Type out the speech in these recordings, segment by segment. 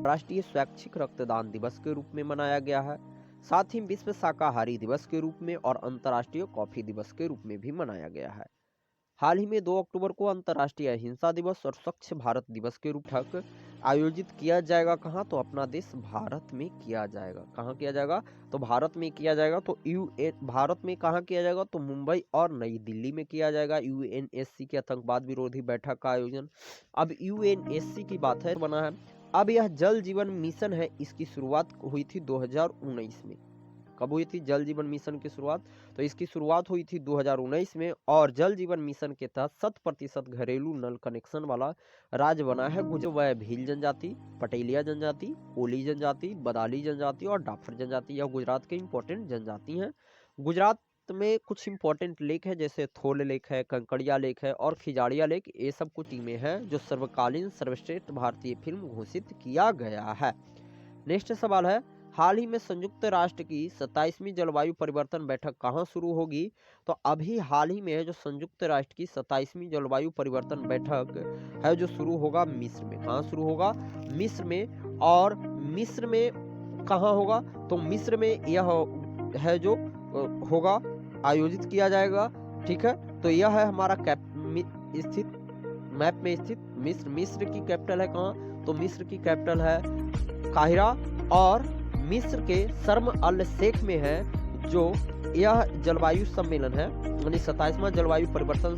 राष्ट्रीय स्वैच्छिक रक्तदान दिवस के रूप में मनाया गया है। साथ ही विश्व शाकाहारी दिवस के रूप में और अंतर्राष्ट्रीय कॉफी दिवस के रूप में भी मनाया गया है। हाल ही में 2 अक्टूबर को अंतर्राष्ट्रीय अहिंसा दिवस और स्वच्छ भारत दिवस के रूप में आयोजित किया जाएगा। कहाँ? तो अपना देश भारत में किया जाएगा। कहाँ किया जाएगा? तो भारत में किया जाएगा। तो भारत में कहाँ किया जाएगा? तो मुंबई और नई दिल्ली में किया जाएगा। यूएनएससी के आतंकवाद विरोधी बैठक का आयोजन। अब यूएनएससी की बात है बना है। अब यह जल जीवन मिशन है, इसकी शुरुआत हुई थी 2019 में। कब हुई थी जल जीवन मिशन की शुरुआत? तो इसकी शुरुआत हुई थी 2019 में और जल जीवन मिशन के तहत 100% घरेलू नल कनेक्शन वाला राज्य बना है गुजरात। वह भील जनजाति, पटेलिया जनजाति, कोली जनजाति, बदाली जनजाति और डाफर जनजाति, यह गुजरात के इंपॉर्टेंट जनजाति हैं। गुजरात में कुछ इंपॉर्टेंट लेक है, जैसे थोल लेक है, कंकड़िया लेक है और खिजाड़िया लेक। ये सब कुछ टीमें हैं जो सर्वकालीन सर्वश्रेष्ठ भारतीय फिल्म घोषित किया गया है। नेक्स्ट सवाल है, हाल ही में संयुक्त राष्ट्र की 27वीं जलवायु परिवर्तन बैठक कहाँ शुरू होगी? तो अभी हाल ही में है जो संयुक्त राष्ट्र की 27वीं जलवायु परिवर्तन बैठक है जो शुरू होगा मिस्र में। कहाँ शुरू होगा? मिस्र में। और मिस्र में कहाँ होगा? तो मिस्र में यह है जो होगा आयोजित किया जाएगा। ठीक है, तो यह है हमारा स्थित मैप में स्थित मिस्र। मिस्र की कैपिटल है कहाँ? तो मिस्र की कैपिटल है काहिरा और मिस्र के शर्म अल शेख में है जो यह जलवायु सम्मेलन है, यानी 27वां जलवायु परिवर्तन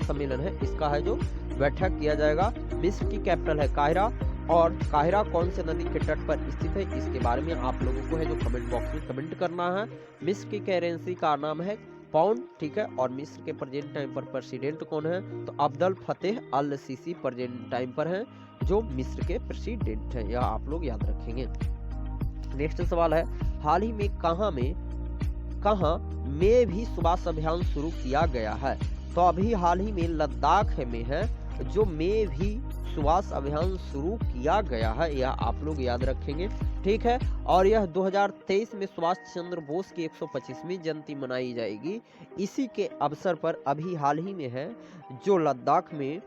सम्मेलन है, इसका है जो बैठक किया जाएगा। मिस्र की कैपिटल है काहिरा और काहिरा कौन से नदी के तट पर स्थित है, इसके बारे में आप लोगों को है जो कमेंट बॉक्स में कमेंट करना है। मिस्र की करेंसी का नाम है पाउंड। ठीक है, और मिस्र के प्रेजेंट टाइम पर प्रेसिडेंट कौन है? तो अब्दुल फतेह अल सीसी प्रेजेंट टाइम पर है जो मिस्र के प्रेसिडेंट है, यह आप लोग याद रखेंगे। नेक्स्ट सवाल है, हाल ही में कहाँ में भी सुभाष अभियान शुरू किया गया है? तो अभी हाल ही में लद्दाख में है जो में भी सुभाष अभियान शुरू किया गया है, यह आप लोग याद रखेंगे। ठीक है, और यह 2023 में सुभाष चंद्र बोस की 125वीं जयंती मनाई जाएगी। इसी के अवसर पर अभी हाल ही में है जो लद्दाख में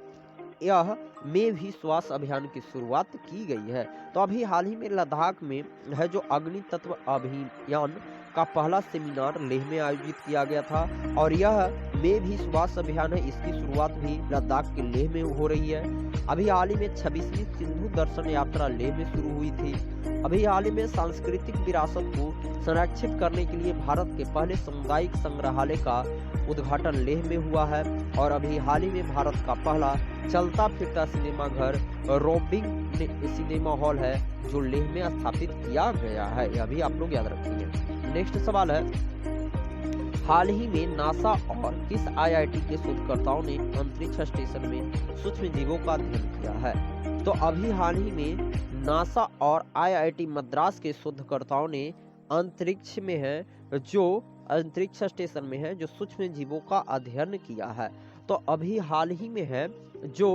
यह में भी सुभाष अभियान की शुरुआत की गई है। तो अभी हाल ही में लद्दाख में है जो अग्नि तत्व अभियान का पहला सेमिनार लेह में आयोजित किया गया था और यह में भी सुभाष अभियान है, इसकी शुरुआत भी लद्दाख के लेह में हो रही है। अभी हाल ही में 26वीं सिंधु दर्शन यात्रा लेह में शुरू हुई थी। अभी हाल ही में सांस्कृतिक विरासत को संरक्षित करने के लिए भारत के पहले सामुदायिक संग्रहालय का उद्घाटन लेह में हुआ है और अभी हाल ही में भारत का पहला चलता फिरता सिनेमा घर रोबिंग सिनेमा हॉल है जो लेह में स्थापित किया गया है, यह भी आप लोग याद रखेंगे। नेक्स्ट सवाल है, हाल ही में नासा और किस आईआईटी के शोधकर्ताओं ने अंतरिक्ष स्टेशन में सूक्ष्म जीवों का अध्ययन किया है? तो अभी हाल ही में नासा और आईआईटी मद्रास के शोधकर्ताओं ने अंतरिक्ष में है जो अंतरिक्ष स्टेशन में है जो सूक्ष्म जीवों का अध्ययन किया है। तो अभी हाल ही में है जो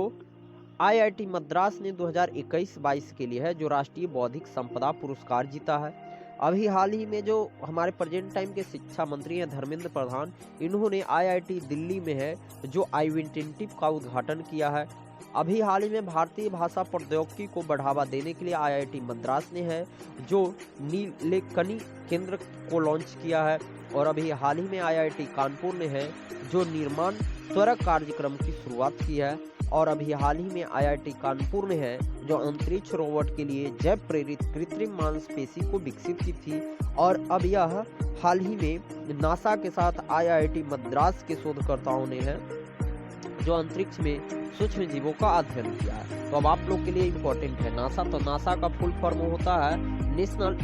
आईआईटी मद्रास ने 2021-22 के लिए है जो राष्ट्रीय बौद्धिक संपदा पुरस्कार जीता है। अभी हाल ही में जो हमारे प्रेजेंट टाइम के शिक्षा मंत्री हैं धर्मेंद्र प्रधान, इन्होंने आईआईटी दिल्ली में है जो आई-20 का उद्घाटन किया है। अभी हाल ही में भारतीय भाषा प्रौद्योगिकी को बढ़ावा देने के लिए आईआईटी मद्रास ने है जो नीलेकनी केंद्र को लॉन्च किया है और अभी हाल ही में आईआईटी कानपुर ने है जो निर्माण त्वरक कार्यक्रम की शुरुआत की है और अभी हाल ही में आईआईटी कानपुर ने है जो अंतरिक्ष रोबोट के लिए जैव प्रेरित कृत्रिम मांसपेशी को विकसित की थी और अब यह हाल ही में नासा के साथ आईआईटी मद्रास के शोधकर्ताओं ने है जो अंतरिक्ष में सूक्ष्म जीवों का अध्ययन किया है। तो अब आप लोग के लिए इम्पोर्टेंट है नासा। तो नासा का फुल फॉर्म होता है national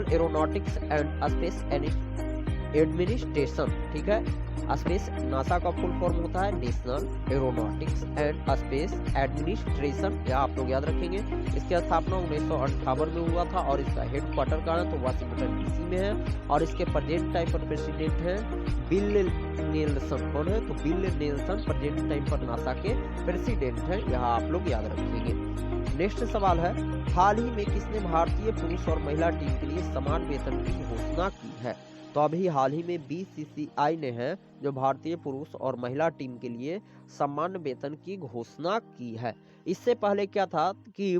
aeronautics and space administration. ठीक है, स्पेस नासा का फुल फॉर्म होता है national aeronautics and space administration, यह आप लोग याद रखेंगे। इसकी स्थापना 1958 में हुआ था और इसका हेडक्वार्टर का है तो वाशिंगटन डीसी में है और इसके प्रेजेंट टाइम पर प्रेसिडेंट है बिल नेल्सन। कौन है? तो बिल नेल्सन प्रेजेंट टाइम पर नासा के प्रेसिडेंट है, यह आप लोग याद रखेंगे। नेक्स्ट सवाल है, हाल ही में किसने भारतीय पुरुष और महिला टीम के लिए समान वेतन की घोषणा की है? तो अभी हाल ही में बीसीसीआई ने है जो भारतीय पुरुष और महिला टीम के लिए समान वेतन की घोषणा की है। इससे पहले क्या था कि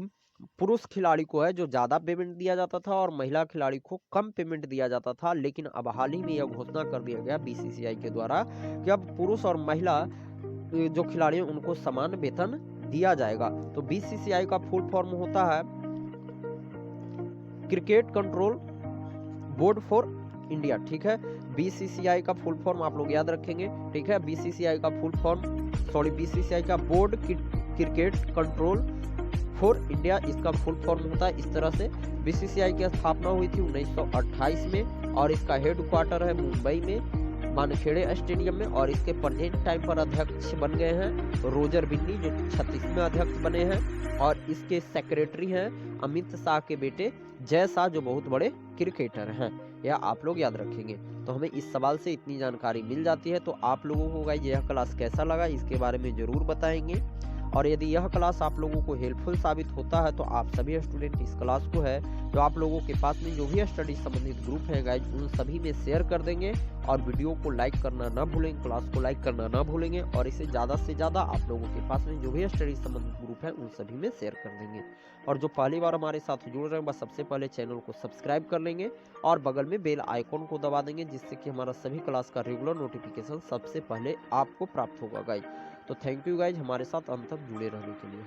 पुरुष खिलाड़ी को है जो ज़्यादा पेमेंट दिया जाता था और महिला खिलाड़ी को कम पेमेंट दिया जाता था, लेकिन अब हाल ही में यह घोषणा कर दिया गया बीसीसीआई के द्वारा कि अब पुरुष और महिला जो खिलाड़ी हैं उनको समान वेतन दिया जाएगा। तो बीसीसीआई का फुल फॉर्म होता है cricket control board for India, ठीक है। बीसीसीआई का फुल फॉर्म आप लोग याद रखेंगे, ठीक है। बीसीसीआई का फुल फॉर्म बीसीसीआई का board cricket control for India, इसका फुल फॉर्म होता है इस तरह से। बीसीसीआई की स्थापना हुई थी 1928 में और इसका हेड क्वार्टर है मुंबई में वानखेड़े स्टेडियम में, और इसके प्रेजेंट टाइम पर अध्यक्ष बन गए हैं रोजर बिन्नी जो 36वें अध्यक्ष बने हैं, और इसके सेक्रेटरी हैं अमित शाह के बेटे जय शाह जो बहुत बड़े क्रिकेटर हैं। यह आप लोग याद रखेंगे। तो हमें इस सवाल से इतनी जानकारी मिल जाती है। तो आप लोगों को गाइस यह क्लास कैसा लगा इसके बारे में जरूर बताएंगे, और यदि यह क्लास आप लोगों को हेल्पफुल साबित होता है तो आप सभी स्टूडेंट इस क्लास को है जो आप लोगों के पास में जो भी स्टडी संबंधित ग्रुप है गाइज उन सभी में शेयर कर देंगे, और वीडियो को लाइक करना ना भूलेंगे, क्लास को लाइक करना ना भूलेंगे, और इसे ज़्यादा से ज़्यादा आप लोगों के पास में जो भी स्टडी संबंधित ग्रुप है उन सभी में शेयर कर देंगे। और जो पहली बार हमारे साथ जुड़ रहे हैं बस सबसे पहले चैनल को सब्सक्राइब कर लेंगे और बगल में बेल आइकॉन को दबा देंगे, जिससे कि हमारा सभी क्लास का रेगुलर नोटिफिकेशन सबसे पहले आपको प्राप्त होगा गाइज। तो थैंक यू गाइज हमारे साथ अंत तक जुड़े रहने के लिए।